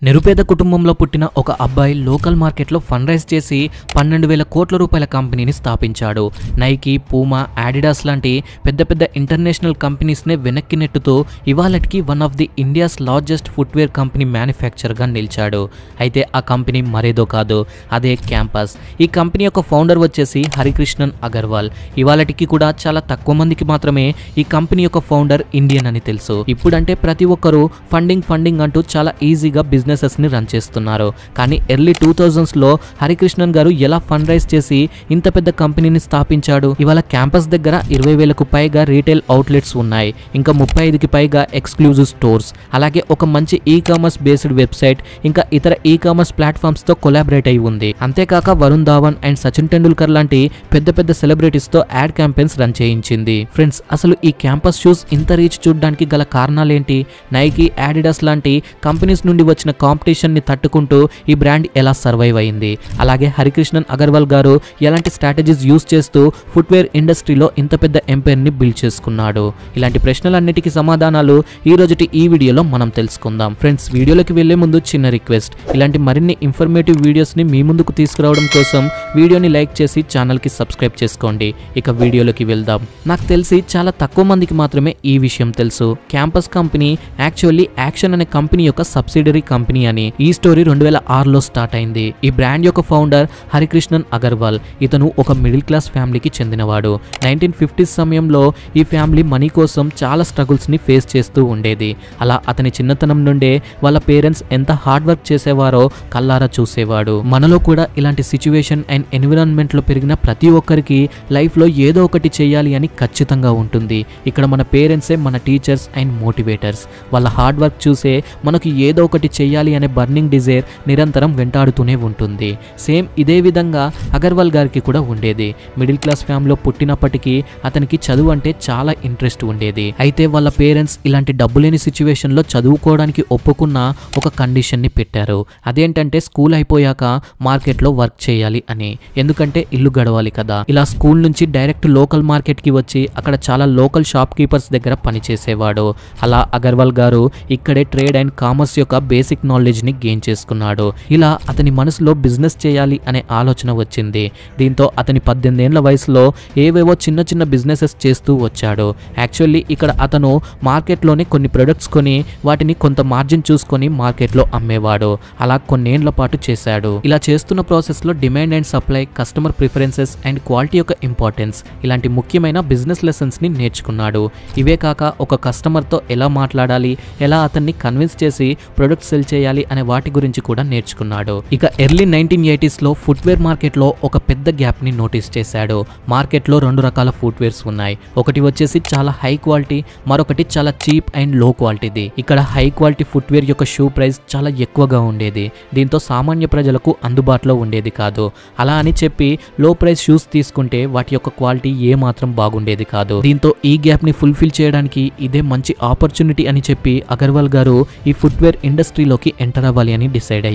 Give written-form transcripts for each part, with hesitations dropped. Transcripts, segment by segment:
నిరుపేద కుటుంబంలో పుట్టిన ఒక అబ్బాయి లోకల్ మార్కెట్లో ఫండ్ రైజ్ చేసి 12,000 కోట్ల రూపాయల కంపెనీని స్థాపించాడు. నైకీ, పూమా, ఆడిడాస్ లాంటి పెద్ద పెద్ద ఇంటర్నేషనల్ కంపెనీస్నే వెనక్కి నెట్టుతూ ఇవాళకి one of the India's largest footwear company మ్యానుఫ్యాక్చర్గా నిలిచాడు. అయితే ఆ కంపెనీ మరేదో కాదు, అదే క్యాంపస్. ఈ కంపెనీ యొక్క ఫౌండర్ వచ్చేసి హరికృష్ణన్ అగర్వాల్. ఇవాళకి కూడా చాలా తక్కువ మందికి మాత్రమే ఈ కంపెనీ యొక్క ఫౌండర్ ఇండియన్ అని తెలుసు. ఇప్పుడంటే ప్రతి ఒక్కరూ ఫండింగ్ అంటూ చాలా ఈజీగా బిజినెసెస్ ని రన్ చేస్తున్నారు. కానీ ఎర్లీ 2000s లో హరికృష్ణన్ గారు ఎలా ఫండ్ రైజ్ చేసి ఇంత పెద్ద కంపెనీని స్థాపించాడు? ఇవాళ క్యాంపస్ దగ్గర 20,000కు పైగా రీటైల్ అవుట్లెట్స్ ఉన్నాయి. ఇంకా 35కి పైగా ఎక్స్క్లూజివ్ స్టోర్స్, అలాగే ఒక మంచి ఈ కామర్స్ బేస్డ్ వెబ్సైట్, ఇంకా ఇతర ఈ కామర్స్ ప్లాట్ఫామ్స్ తో కొలాబరేట్ అయి ఉంది. అంతేకాక వరుణ్ ధావన్ అండ్ సచిన్ టెండూల్కర్ లాంటి పెద్ద పెద్ద సెలబ్రిటీస్ తో యాడ్ క్యాంపెయిన్స్ రన్ చేయించింది. ఫ్రెండ్స్, అసలు ఈ క్యాంపస్ షూస్ ఇంత రీచ్ చూడడానికి గల కారణాలేంటి? నైకీ, ఆడిడాస్ లాంటి కంపెనీస్ నుండి వచ్చిన కాంపిటీషన్ ని తట్టుకుంటూ ఈ బ్రాండ్ ఎలా సర్వైవ్ అయింది? అలాగే హరికృష్ణన్ అగర్వాల్ గారు ఎలాంటి స్ట్రాటజీస్ యూజ్ చేస్తూ ఫుట్వేర్ ఇండస్ట్రీలో ఇంత పెద్ద ఎంపైర్ ని బిల్డ్ చేసుకున్నాడు? ఇలాంటి ప్రశ్నలన్నిటికీ సమాధానాలు ఈ రోజుటి ఈ వీడియోలో మనం తెలుసుకుందాం. ఫ్రెండ్స్, వీడియోలోకి వెళ్లే ముందు చిన్న రిక్వెస్ట్, ఇలాంటి మరిన్ని ఇన్ఫర్మేటివ్ వీడియోస్ ని మీ ముందుకు తీసుకురావడం కోసం వీడియోని లైక్ చేసి ఛానల్ కి సబ్స్క్రైబ్ చేసుకోండి. ఇక వీడియోలోకి వెళ్దాం. నాకు తెలిసి చాలా తక్కువ మందికి మాత్రమే ఈ విషయం తెలుసు. క్యాంపస్ కంపెనీ యాక్చువల్లీ యాక్షన్ అనే కంపెనీ యొక్క సబ్సిడరీ కంపెనీ అని. ఈ స్టోరీ 2006లో స్టార్ట్ అయింది. ఈ బ్రాండ్ యొక్క ఫౌండర్ హరికృష్ణన్ అగర్వాల్. ఇతను ఒక మిడిల్ క్లాస్ ఫ్యామిలీకి చెందినవాడు. 1950s సమయంలో ఈ ఫ్యామిలీ మనీ కోసం చాలా స్ట్రగుల్స్ ని ఫేస్ చేస్తూ ఉండేది. అలా అతని చిన్నతనం నుండే వాళ్ళ పేరెంట్స్ ఎంత హార్డ్ వర్క్ చేసేవారో కల్లారా చూసేవాడు. మనలో కూడా ఇలాంటి సిచ్యువేషన్ అండ్ ఎన్విరాన్మెంట్ లో పెరిగిన ప్రతి ఒక్కరికి లైఫ్ లో ఏదో ఒకటి చేయాలి అని ఖచ్చితంగా ఉంటుంది. ఇక్కడ మన పేరెంట్సే మన టీచర్స్ అండ్ మోటివేటర్స్. వాళ్ళ హార్డ్ వర్క్ చూసే మనకు ఏదో ఒకటి చేయాలి అనే బర్నింగ్ డిజైర్ నిరంతరం వెంటాడుతూనే ఉంటుంది. సేమ్ ఇదే విధంగా అగర్వాల్ గారికి కూడా ఉండేది. మిడిల్ క్లాస్ ఫ్యామిలీలో పుట్టినప్పటికీ అతనికి చదువు అంటే చాలా ఇంట్రెస్ట్ ఉండేది. అయితే వాళ్ళ పేరెంట్స్ ఇలాంటి డబ్బు లేని సిచ్యువేషన్ లో చదువుకోవడానికి ఒప్పుకున్న ఒక కండిషన్ ని పెట్టారు. అదేంటంటే స్కూల్ అయిపోయాక మార్కెట్ లో వర్క్ చేయాలి అని. ఎందుకంటే ఇల్లు గడవాలి కదా. ఇలా స్కూల్ నుంచి డైరెక్ట్ లోకల్ మార్కెట్ కి వచ్చి అక్కడ చాలా లోకల్ షాప్ కీపర్స్ దగ్గర పనిచేసేవాడు. అలా అగర్వాల్ గారు ఇక్కడే ట్రేడ్ అండ్ కామర్స్ యొక్క బేసిక్ నాలెడ్జ్ ని గెయిన్ చేసుకున్నాడు. ఇలా అతని మనసులో బిజినెస్ చేయాలి అనే ఆలోచన వచ్చింది. దీంతో అతని 18 ఏళ్ల వయసులో ఏవేవో చిన్న చిన్న బిజినెసెస్ చేస్తూ వచ్చాడు. యాక్చువల్లీ ఇక్కడ అతను మార్కెట్లోనే కొన్ని ప్రొడక్ట్స్ కొని వాటిని కొంత మార్జిన్ చూసుకొని మార్కెట్లో అమ్మేవాడు. అలా కొన్నేళ్ల పాటు చేశాడు. ఇలా చేస్తున్న ప్రాసెస్ లో demand and supply, customer preferences and quality యొక్క ఇంపార్టెన్స్ ఇలాంటి ముఖ్యమైన బిజినెస్ లెసన్స్ ని నేర్చుకున్నాడు. ఇవే కాక ఒక కస్టమర్ తో ఎలా మాట్లాడాలి, ఎలా అతన్ని కన్విన్స్ చేసి ప్రొడక్ట్ సెల్ చేయాలి అనే వాటి గురించి కూడా నేర్చుకున్నాడు. ఇక ఎర్లీ 1980s లో ఫుట్వేర్ మార్కెట్ లో ఒక పెద్ద గ్యాప్ ని నోటీస్ చేశాడు. మార్కెట్ లో 2 రకాల ఫుట్వేర్స్ ఉన్నాయి. ఒకటి వచ్చేసి చాలా హై క్వాలిటీ, మరొకటి చాలా చీప్ అండ్ లో క్వాలిటీది. ఇక్కడ హై క్వాలిటీ ఫుట్వేర్ యొక్క షూ ప్రైస్ చాలా ఎక్కువగా ఉండేది. దీంతో సామాన్య ప్రజలకు అందుబాటులో ఉండేది కాదు. అలా అని చెప్పి లో ప్రైస్ షూస్ తీసుకుంటే వాటి యొక్క క్వాలిటీ ఏ మాత్రం బాగుండేది కాదు. దీంతో ఈ గ్యాప్ ని ఫుల్ఫిల్ చేయడానికి ఇదే మంచి ఆపర్చునిటీ అని చెప్పి అగర్వాల్ గారు ఈ ఫుట్వేర్ ఇండస్ట్రీలోకి ఎంటర్ అవ్వాలి అని డిసైడ్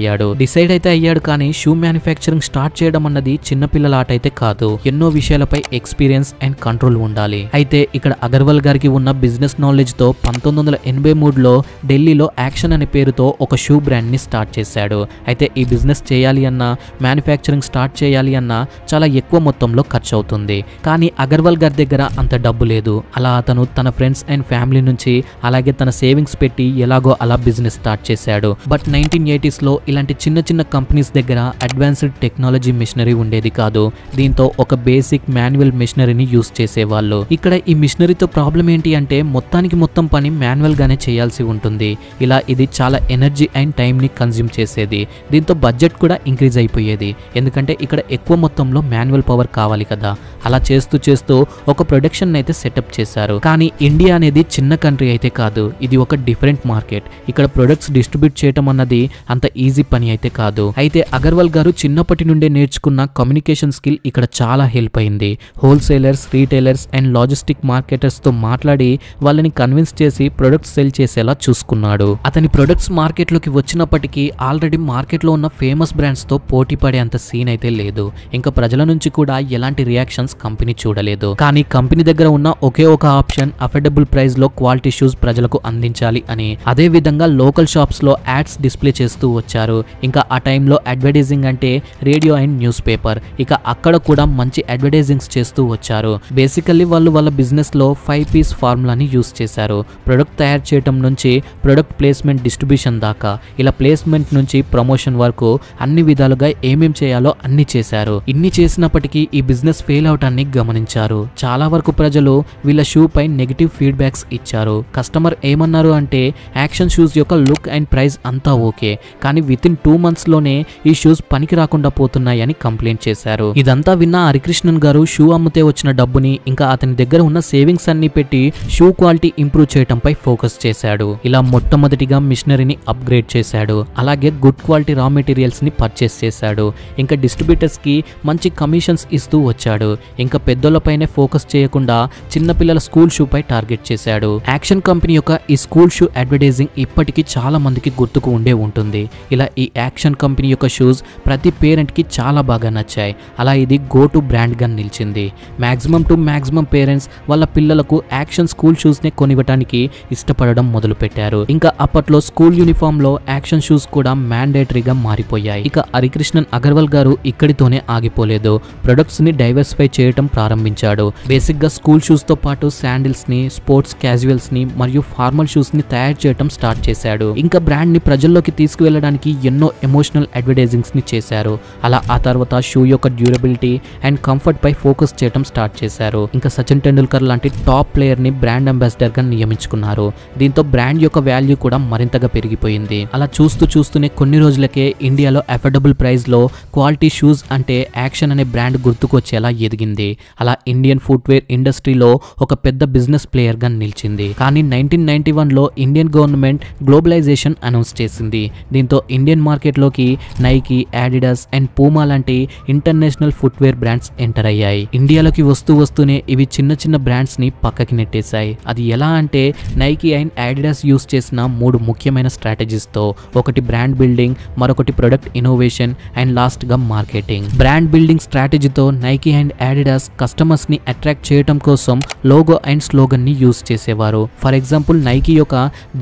అయితే అయ్యాడు. కానీ షూ మ్యానుఫ్యాక్చరింగ్ స్టార్ట్ చేయడం అన్నది చిన్నపిల్లల ఆట అయితే కాదు. ఎన్నో విషయాలపై ఎక్స్పీరియన్స్ అండ్ కంట్రోల్ ఉండాలి. అయితే ఇక్కడ అగర్వాల్ గారికి ఉన్న బిజినెస్ నాలెడ్జ్ తో 1983లో ఢిల్లీలో యాక్షన్ అనే పేరుతో ఒక షూ బ్రాండ్ ని స్టార్ట్ చేశాడు. అయితే ఈ బిజినెస్ చేయాలి అన్నా, మ్యానుఫ్యాక్చరింగ్ స్టార్ట్ చేయాలి అన్నా చాలా ఎక్కువ మొత్తంలో ఖర్చు అవుతుంది. కానీ అగర్వాల్ గారి దగ్గర అంత డబ్బు లేదు. అలా అతను తన ఫ్రెండ్స్ అండ్ ఫ్యామిలీ నుంచి అలాగే తన సేవింగ్స్ పెట్టి ఎలాగో అలా బిజినెస్ స్టార్ట్ చేశాడు. బట్ 1980s లో ఇలాంటి చిన్న చిన్న కంపెనీస్ దగ్గర అడ్వాన్స్డ్ టెక్నాలజీ మిషనరీ ఉండేది కాదు. దీంతో ఒక బేసిక్ మాన్యువల్ మిషనరీని యూస్ చేసేవాళ్ళు. ఇక్కడ ఈ మిషనరీతో ప్రాబ్లం ఏంటి అంటే మొత్తానికి మొత్తం పని మాన్యువల్ గానే చేయాల్సి ఉంటుంది. ఇలా ఇది చాలా ఎనర్జీ అండ్ టైం ని కన్జ్యూమ్ చేసేది. దీంతో బడ్జెట్ కూడా ఇంక్రీజ్ అయిపోయేది. ఎందుకంటే ఇక్కడ ఎక్కువ మొత్తంలో మాన్యువల్ పవర్ కావాలి కదా. అలా చేస్తూ ఒక ప్రొడక్షన్ అయితే సెటప్ చేశారు. కానీ ఇండియా అనేది చిన్న కంట్రీ అయితే కాదు. ఇది ఒక డిఫరెంట్ మార్కెట్. ఇక్కడ ప్రొడక్ట్స్ డిస్ట్రిబ్యూట్ చేయడం అన్నది అంత ఈజీ పని అయితే కాదు. అయితే అగర్వాల్ గారు చిన్నప్పటి నుండే నేర్చుకున్న కమ్యూనికేషన్ స్కిల్ ఇక్కడ చాలా హెల్ప్ అయింది. Wholesalers, retailers and logistic marketers తో మాట్లాడి వాళ్ళని కన్విన్స్ చేసి ప్రొడక్ట్స్ సెల్ చేసేలా చూసుకున్నాడు. అతని ప్రొడక్ట్స్ మార్కెట్ లోకి వచ్చినప్పటికీ ఆల్రెడీ మార్కెట్ లో ఉన్న ఫేమస్ బ్రాండ్స్ తో పోటీ పడే అంత సీన్ అయితే లేదు. ఇంకా ప్రజల నుంచి కూడా ఎలాంటి రియాక్షన్స్ కంపెనీ చూడలేదు. కానీ కంపెనీ దగ్గర ఉన్న ఒకే ఒక ఆప్షన్ అఫోర్డబుల్ ప్రైస్ లో క్వాలిటీ షూస్ ప్రజలకు అందించాలి అని. అదే విధంగా లోకల్ షాప్స్ లో యాడ్స్ డిస్ప్లే చేస్తూ వచ్చారు. ఇంకా ఆ టైంలో అడ్వర్టైజింగ్ అంటే రేడియో అండ్ న్యూస్ పేపర్. ఇక అక్కడ కూడా మంచి అడ్వర్టైజింగ్స్ చేస్తూ వచ్చారు. బేసికల్లీ వాళ్ళు వాళ్ళ బిజినెస్ లో 5 పీస్ ఫార్ములాని యూస్ చేశారు. ప్రొడక్ట్ తయారు చేయడం నుంచి ప్రొడక్ట్ ప్లేస్మెంట్, డిస్ట్రిబ్యూషన్ దాకా, ఇలా ప్లేస్మెంట్ నుంచి ప్రమోషన్ వరకు అన్ని విధాలుగా ఏమేం చేయాలో అన్ని చేశారు. ఇన్ని చేసినప్పటికీ ఈ బిజినెస్ ఫెయిల్ అవటాన్ని గమనించారు. చాలా వరకు ప్రజలు వీళ్ళ షూ పై నెగిటివ్ ఫీడ్బ్యాక్స్ ఇచ్చారు. కస్టమర్ ఏమన్నారు అంటే యాక్షన్ షూస్ యొక్క లుక్ అండ్ ప్రైస్ అంతా ఓకే, కానీ వితిన్ 2 months లోనే ఈ షూస్ పనికి రాకుండా పోతున్నాయని కంప్లైంట్ చేశారు. ఇదంతా విన్న హరికృష్ణన్ గారు షూ అమ్మితే వచ్చిన డబ్బుని ఇంకా అతని దగ్గర ఉన్న సేవింగ్స్ అన్ని పెట్టి షూ క్వాలిటీ ఇంప్రూవ్ చేయడంపై ఫోకస్ చేశాడు. ఇలా మొట్టమొదటిగా మిషనరీని అప్గ్రేడ్ చేశాడు. అలాగే గుడ్ క్వాలిటీ రా మెటీరియల్స్ ని పర్చేస్ చేశాడు. ఇంకా డిస్ట్రిబ్యూటర్స్ కి మంచి కమిషన్స్ ఇస్తూ వచ్చాడు. ఇంకా పెద్దోళ్లపైనే ఫోకస్ చేయకుండా చిన్నపిల్లల స్కూల్ షూ పై టార్గెట్ చేశాడు. యాక్షన్ కంపెనీ యొక్క ఈ స్కూల్ షూ అడ్వర్టైజింగ్ ఇప్పటికీ చాలా మందికి గుర్తుకు ఉండే ఉంటుంది. ఇలా ఈ యాక్షన్ కంపెనీ యొక్క షూస్ ప్రతి పేరెంట్ కి చాలా బాగా నచ్చాయి. అలా ఇది గో టు బ్రాండ్ గా నిలిచింది. మాక్సిమం పేరెంట్స్ వాళ్ళ పిల్లలకు యాక్షన్ స్కూల్ షూస్ నే కొనివ్వడానికి ఇష్టపడడం మొదలు పెట్టారు. ఇంకా అప్పట్లో స్కూల్ యూనిఫామ్ లో యాక్షన్ షూస్ కూడా మ్యాండేటరీగా మారిపోయాయి. ఇక హరికృష్ణన్ అగర్వాల్ గారు ఇక్కడితోనే ఆగిపోలేదు. ప్రొడక్ట్స్ ని డైవర్సిఫై చేయడం ప్రారంభించాడు. బేసిక్ గా స్కూల్ షూస్ తో పాటు శాండిల్స్ ని, స్పోర్ట్స్ క్యాజువల్స్ ని మరియు ఫార్మల్ షూస్ ని తయారు చేయడం స్టార్ట్ చేశాడు. ఇంకా బ్రాండ్ ని ప్రజల్లోకి తీసుకువెళ్ళడానికి ఎన్నో ఎమోషనల్ అడ్వర్టైజింగ్స్ ని చేశారు. అలా ఆ తర్వాత షూ యొక్క డ్యూరబిలిటీ అండ్ కంఫర్ట్ పై ఫోకస్ చేయడం స్టార్ట్ చేశారు. ఇంకా సచిన్ టెండూల్కర్ లాంటి టాప్ ప్లేయర్ ని బ్రాండ్ అంబాసిడర్ గా నియమించుకున్నారు. దీంతో బ్రాండ్ యొక్క వాల్యూ కూడా మరింతగా పెరిగిపోయింది. అలా చూస్తూనే కొన్ని రోజులకే ఇండియాలో అఫోర్డబుల్ ప్రైస్ లో క్వాలిటీ షూస్ అంటే యాక్షన్ అనే బ్రాండ్ గుర్తుకొచ్చేలా ఎదిగింది. అలా ఇండియన్ ఫుట్వేర్ ఇండస్ట్రీలో ఒక పెద్ద బిజినెస్ ప్లేయర్ గా నిలిచింది. కానీ 1991 లో ఇండియన్ గవర్నమెంట్ గ్లోబలైజేషన్ అనౌన్స్ చేసింది. దీంతో ఇండియన్ మార్కెట్ లోకి నైకీ, అడిడాస్ అండ్ పూమా లాంటి ఇంటర్నేషనల్ ఫుట్వేర్ బ్రాండ్స్ ఎంటర్ అయ్యాయి. ఇండియాలోకి వస్తూనే ఇవి చిన్న బ్రాండ్స్ ని పక్కకి నెట్టేశాయి. అది ఎలా అంటే నైకీ అండ్ అడిడాస్ యూస్ చేసిన 3 ముఖ్యమైన స్ట్రాటజీస్ తో, ఒకటి బ్రాండ్ బిల్డింగ్, మరొకటి ప్రొడక్ట్ ఇన్నోవేషన్ అండ్ లాస్ట్ గా మార్కెటింగ్. బ్రాండ్ బిల్డింగ్ స్ట్రాటజీతో నైకీ అండ్ అడిడాస్ కస్టమర్స్ ని అట్రాక్ట్ చేయడం కోసం లోగో అండ్ స్లోగన్ ని యూస్ చేసేవారు. ఫర్ ఎగ్జాంపుల్ నైకీ యొక్క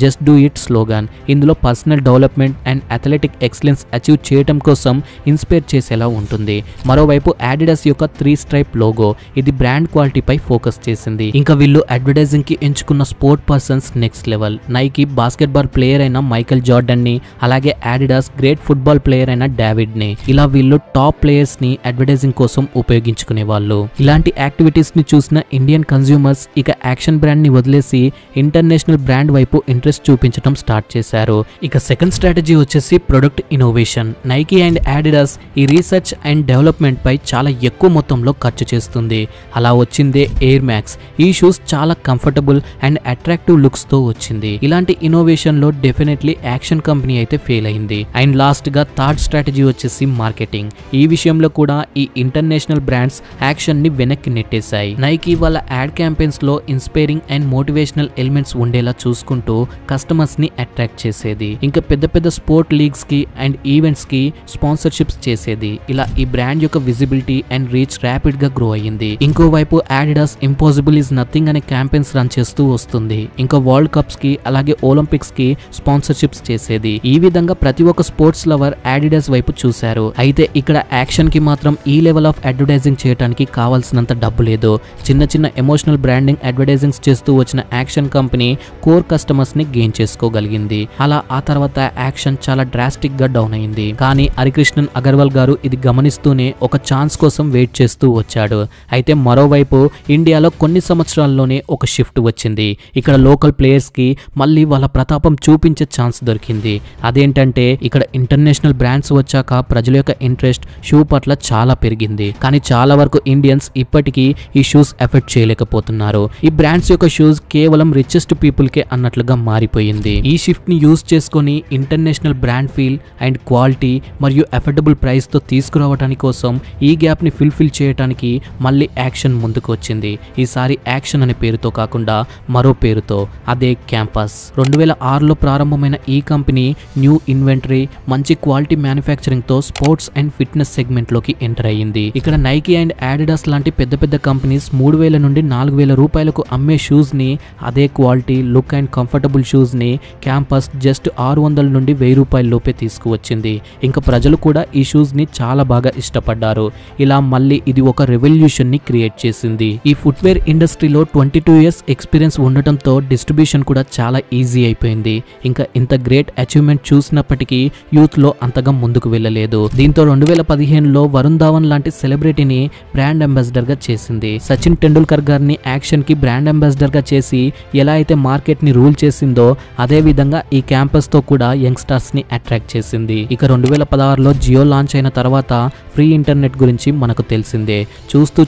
జస్ట్ డూ ఇట్ స్లోగన్ ఇందులో personal development and athletic excellence achieve చేయడం కోసం ఇన్స్పైర్ చేసేలా ఉంటుంది. మరోవైపు అడిడాస్ యొక్క 3 స్ట్రైప్ లోగో ఇది బ్రాండ్ క్వాలిటీపై ఫోకస్ చేసింది. ఇంకా వీళ్ళు అడ్వర్టైజింగ్ కి ఎంచుకున్న sport persons next level. Nike basketball player అయిన మైకల్ జార్డన్ ని, అలాగే అడిడాస్ గ్రేట్ ఫుట్బాల్ ప్లేయర్ అయిన డావిడ్ ని. ఇలా వీళ్ళు టాప్ ప్లేయర్స్ ని అడ్వర్టైజింగ్ కోసం ఉపయోగించుకునే వాళ్ళు. ఇలాంటి యాక్టివిటీస్ ని చూసిన ఇండియన్ కన్స్యూమర్స్ ఇక యాక్షన్ బ్రాండ్ ని వదిలేసి ఇంటర్నేషనల్ బ్రాండ్ వైపు ఇంట్రెస్ట్ చూపించడం స్టార్ట్ చేశారు. ఇక సెకండ్ స్ట్రాటజీ వచ్చేసి product innovation. Nike and Adidas ఈ రీసెర్చ్ అండ్ డెవలప్మెంట్ పై చాలా ఎక్కువ మొత్తంలో ఖర్చు చేస్తుంది. అలా వచ్చిందే ఎయిర్ మ్యాక్స్. ఈ షూస్ చాలా కంఫర్టబుల్ అండ్ అట్రాక్టివ్ లుక్స్ తో వచ్చింది. ఇలాంటి ఇన్నోవేషన్ లో డెఫినెట్లీ యాక్షన్ కంపెనీ అయితే ఫెయిల్ అయింది. అండ్ లాస్ట్ గా థర్డ్ స్ట్రాటజీ వచ్చేసి మార్కెటింగ్. ఈ విషయంలో కూడా ఈ ఇంటర్నేషనల్ బ్రాండ్స్ యాక్షన్ ని వెనక్కి నెట్టేశాయి. నైకీ వాళ్ళ యాడ్ క్యాంపెయిన్స్ లో ఇన్స్పైరింగ్ అండ్ మోటివేషనల్ ఎలిమెంట్స్ ఉండేలా చూసుకుంటూ కస్టమర్స్ ని అట్రాక్ట్ చేసేది. ఇంకా పెద్ద స్పోర్ట్ లీగ్స్ కి అండ్ ఈవెంట్స్ కి స్పాన్సర్షిప్స్ చేసేది. ఇలా ఈ బ్రాండ్ యొక్క విజిబిలిటీ అండ్ రీచ్ ర్యాపిడ్ గా గ్రో అయ్యింది. ఇంకోవైపు అడిడాస్ ఇంపాసిబుల్ ఈజ్ నథింగ్ అనే క్యాంపెయిన్స్ రన్ చేస్తూ వస్తుంది. ఇంకా వరల్డ్ కప్స్ కి అలాగే ఒలింపిక్స్ కి స్పాన్సర్షిప్స్ చేసేది. ఈ విధంగా ప్రతి ఒక్క స్పోర్ట్స్ లవర్ అడిడాస్ వైపు చూశారు. అయితే ఇక్కడ యాక్షన్ కి మాత్రం ఈ లెవెల్ ఆఫ్ అడ్వర్టైజింగ్ చేయడానికి కావాల్సినంత డబ్బు లేదు. చిన్న ఎమోషనల్ బ్రాండింగ్ అడ్వర్టైజింగ్స్ చేస్తూ వచ్చిన యాక్షన్ కంపెనీ కోర్ కస్టమర్స్ ని గెయిన్ చేసుకోగలిగింది. అలా ఆ తర్వాత యాక్షన్ చాలా డ్రాస్టిక్ గా డౌన్ అయింది. కానీ హరికృష్ణన్ అగర్వాల్ గారు ఇది గమనిస్తూనే ఒక ఛాన్స్ కోసం వెయిట్ చేస్తూ వచ్చాడు. అయితే మరోవైపు ఇండియాలో కొన్ని సంవత్సరాల్లోనే ఒక షిఫ్ట్ వచ్చింది. ఇక్కడ లోకల్ ప్లేయర్స్ కి మళ్ళీ వాళ్ళ ప్రతాపం చూపించే ఛాన్స్ దొరికింది. అదేంటంటే ఇక్కడ ఇంటర్నేషనల్ బ్రాండ్స్ వచ్చాక ప్రజల యొక్క ఇంట్రెస్ట్ షూ పట్ల చాలా పెరిగింది. కానీ చాలా వరకు ఇండియన్స్ ఇప్పటికీ ఈ షూస్ ఎఫెక్ట్ చేయలేకపోతున్నారు. ఈ బ్రాండ్స్ యొక్క షూస్ కేవలం రిచెస్ట్ పీపుల్ కే అన్నట్లుగా మారిపోయింది. ఈ షిఫ్ట్ ని యూజ్ చేసుకొని international brand feel and quality మరియు అఫోర్డబుల్ ప్రైస్ తో తీసుకురావడానికి కోసం ఈ గ్యాప్ ని ఫుల్ఫిల్ చేయడానికి మళ్ళీ యాక్షన్ ముందుకు వచ్చింది. ఈసారి యాక్షన్ అనే పేరుతో కాకుండా మరో పేరుతో, అదే క్యాంపస్. 2006లో ప్రారంభమైన ఈ కంపెనీ న్యూ ఇన్వెంటరీ, మంచి క్వాలిటీ మ్యానుఫ్యాక్చరింగ్ తో sports and fitness business segment లోకి ఎంటర్ అయ్యింది. ఇక్కడ నైకీ అండ్ ఆడిడాస్ లాంటి పెద్ద పెద్ద కంపెనీస్ 3000 నుండి 4000 రూపాయలకు అమ్మే షూస్ ని, అదే quality, look and comfortable shoes ని క్యాంపస్ జస్ట్ 600 నుండి 1000 రూపాయల లోపే తీసుకువచ్చింది. ఇంకా ప్రజలు కూడా ఈ షూస్ ని చాలా బాగా ఇష్టపడ్డారు. ఇలా మళ్ళీ ఇది ఒక రెవల్యూషన్ ని క్రియేట్ చేసింది. ఈ ఫుట్వేర్ ఇండస్ట్రీలో 22 ఇయర్స్ ఎక్స్పీరియన్స్ ఉండటంతో డిస్ట్రిబ్యూషన్ కూడా చాలా ఈజీ అయిపోయింది. ఇంకా ఇంత గ్రేట్ అచీవ్మెంట్ చూసినప్పటికీ యూత్ లో అంతగా ముందుకు వెళ్ళలేదు. దీంతో 2015లో వరుణ్ ధావన్ లాంటి సెలబ్రిటీని బ్రాండ్ అంబాసిడర్ గా చేసింది. సచిన్ టెండూల్కర్ గారిని యాక్షన్ కి బ్రాండ్ అంబాసిడర్ గా చేసి ఎలా అయితే మార్కెట్ ని రూల్ చేసిందో అదే విధంగా ఈ క్యాంపస్ తో కూడా యంగ్స్టర్స్ ని అట్రాక్ట్ చేసింది. ఇక 2016లో జియో లాంచ్ అయిన తర్వాత ఫ్రీ ఇంటర్నెట్ గురించి మనకు తెలిసిందే.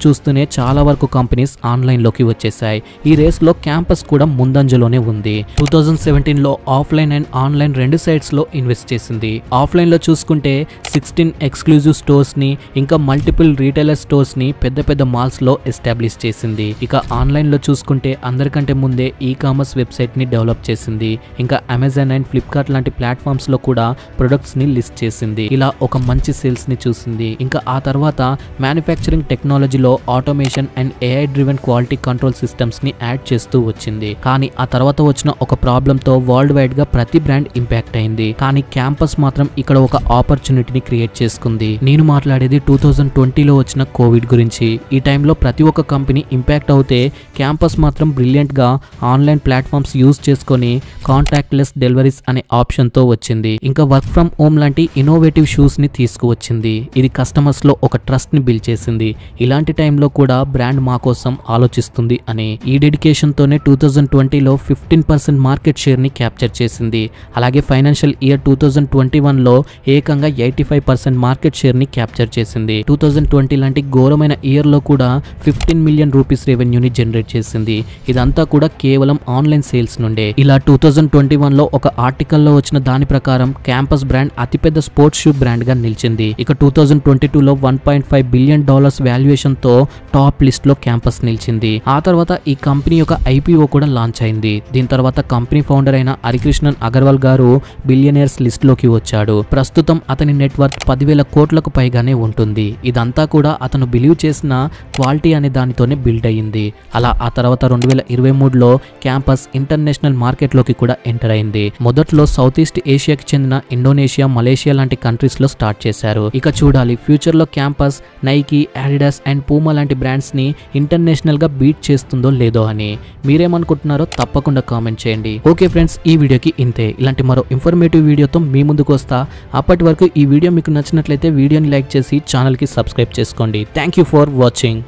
చూస్తూనే చాలా వరకు కంపెనీస్ ఆన్లైన్ లోకి వచ్చేసాయి. ఈ రేస్ లో క్యాంపస్ కూడా ముందంజలోనే ఉంది. 2017లో ఆఫ్లైన్ అండ్ ఆన్లైన్ రెండు సైట్స్ లో ఇన్వెస్ట్ చేసింది. ఆఫ్లైన్ లో చూసుకుంటే 16 ఎక్స్క్లూజివ్ స్టోర్స్ ని, ఇంకా మల్టిపుల్ రీటైలర్ స్టోర్స్ ని పెద్ద పెద్ద మాల్స్ లో ఎస్టాబ్లిష్ చేసింది. ఇక ఆన్లైన్ లో చూసుకుంటే అందరికంటే ముందే ఈ కామర్స్ వెబ్సైట్ ని డెవలప్ చేసింది. ఇంకా అమెజాన్ అండ్ ఫ్లిప్కార్ట్ లాంటి ప్లాట్ఫామ్స్ లో కూడా ప్రొడక్ట్స్ ని లిస్ట్ చేసింది. ఇలా ఒక మంచి సేల్స్ ని చూసింది. ఇంకా ఆ తర్వాత మ్యానుఫ్యాక్చరింగ్ టెక్నాలజీలో automation and AI driven quality control systems ని యాడ్ చేస్తూ వచ్చింది. కానీ ఆ తర్వాత వచ్చిన ఒక ప్రాబ్లం తో వరల్డ్ వైడ్ గా ప్రతి బ్రాండ్ ఇంపాక్ట్ అయింది. కానీ క్యాంపస్ మాత్రం ఇక్కడ ఒక ఆపర్చునిటీని క్రియేట్ చేసుకుంది. నేను మాట్లాడేది 2020లో వచ్చిన కోవిడ్ గురించి. ఈ టైంలో ప్రతి ఒక్క కంపెనీ ఇంపాక్ట్ అవుతే క్యాంపస్ మాత్రం బ్రిలియంట్ గా ఆన్లైన్ ప్లాట్ఫామ్స్ యూజ్ చేసుకొని కాంటాక్ట్ లెస్ డెలివరీస్ అనే ఆప్షన్ తో వచ్చింది. ఇంకా వర్క్ ఫ్రమ్ హోమ్ లాంటి ఇన్నోవేటివ్ షూస్ ని తీసుకువచ్చింది. ఇది కస్టమర్స్ లో ఒక ట్రస్ట్ ని బిల్డ్ చేసింది. ఇలాంటి టైంలో కూడా బ్రాండ్ మా కోసం ఆలోచిస్తుంది అని. ఈ డెడికేషన్ తోనే 2020లో 15% మార్కెట్ షేర్ ని క్యాప్చర్ చేసింది. అలాగే ఫైనాన్షియల్ ఇయర్ 2021లో ఏకంగా 85% మార్కెట్ షేర్ ని క్యాప్చర్ చేసింది. 2020 లాంటి ఘోరమైన ఇయర్ లో కూడా 15 మిలియన్ రూపీస్ రెవెన్యూని జనరేట్ చేసింది. ఇదంతా కూడా కేవలం ఆన్లైన్ సేల్స్ నుండే. ఇలా 2021లో ఒక ఆర్టికల్లో వచ్చిన దాని ప్రకారం క్యాంపస్ బ్రాండ్ అతిపెద్ద స్పోర్ట్స్ షూ బ్రాండ్ గా నిలిచింది. ఇక 2022లో $1.5 బిలియన్ వాల్యుయేషన్ తో టాప్ లిస్ట్ లో క్యాంపస్ నిలిచింది. ఆ తర్వాత ఈ కంపెనీ యొక్క ఐపీఓ కూడా లాంచ్ అయింది. దీని తర్వాత కంపెనీ ఫౌండర్ అయిన హరికృష్ణన్ అగర్వాల్ గారు బిలియనర్స్ లిస్ట్ లోకి వచ్చాడు. ప్రస్తుతం అతని నెట్వర్క్ 10,000 కోట్లకు పైగానే ఉంటుంది. ఇదంతా కూడా అతను బిలీవ్ చేసిన క్వాలిటీ అనే దానితోనే బిల్డ్ అయ్యింది. అలా ఆ తర్వాత 2023లో క్యాంపస్ ఇంటర్నేషనల్ మార్కెట్ లోకి కూడా ఎంటర్ అయింది. మొదట్లో సౌత్ ఈస్ట్ ఏషియాకి చెందిన ఇండోనేషియా, మలేషియా లాంటి కంట్రీస్ లో స్టార్ట్ చేశారు. ఇక చూడాలి ఫ్యూచర్ లో campus Nike, Adidas and Puma లాంటి బ్రాండ్స్ ని ఇంటర్నేషనల్ గా బీట్ చేస్తుందో లేదో అని. మీరేమనుకుంటున్నారో తప్పకుండా కామెంట్ చేయండి. ఓకే ఫ్రెండ్స్, ఈ వీడియోకి ఇంతే. ఇలాంటి మరో ఇన్ఫర్మేటివ్ వీడియోతో మీ ముందుకు వస్తా. అప్పటి వరకు ఈ వీడియో మీకు నచ్చినట్లయితే వీడియోని లైక్ చేసి ఛానల్ కి సబ్స్క్రైబ్ చేసుకోండి. Thank you for watching.